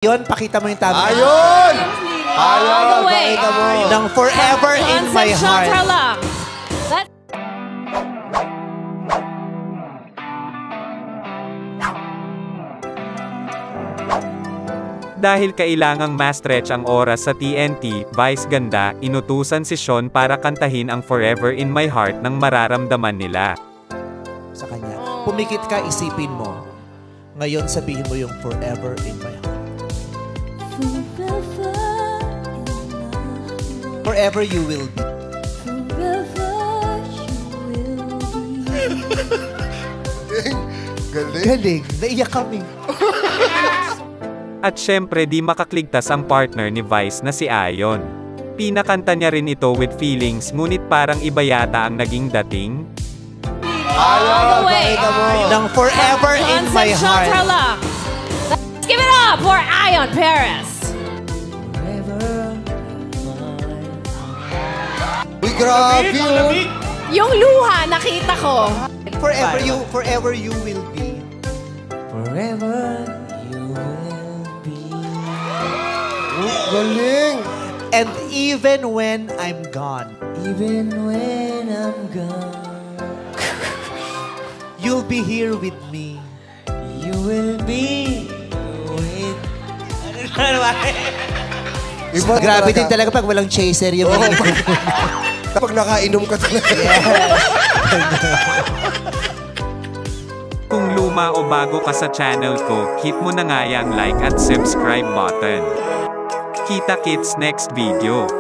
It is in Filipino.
Yun, pakita mo yung tama. Ayun! All the way. Pakita mo. Ng forever in my heart. Dahil kailangang ma-stretch ang oras sa TNT, Vice Ganda, inutusan si Sean para kantahin ang Forever in My Heart ng mararamdaman nila. Sa kanya. Pumikit ka, isipin mo. Ngayon sabihin mo yung forever in my heart. Forever you will be. Galing. Galing. Naiyak kami. At syempre di makakligtas ang partner ni Vice na si Ayon. Pinakanta niya rin ito with feelings ngunit parang iba yata ang naging dating. Ayun! Pakita mo. Ng forever in my heart. Let's give it up for Ayon Perez. Uy, grabe yun. Yung luha, nakita ko. Forever you will be. Forever you will be. Galing. And even when I'm gone, Even when I'm gone, you'll be here with me. you will be with... Iba Grabe din talaga pag walang chaser yung mga Kapag nakainom ka talaga. Kung luma o bago ka sa channel ko, hit mo na nga yung like at subscribe button. Kita-kits next video.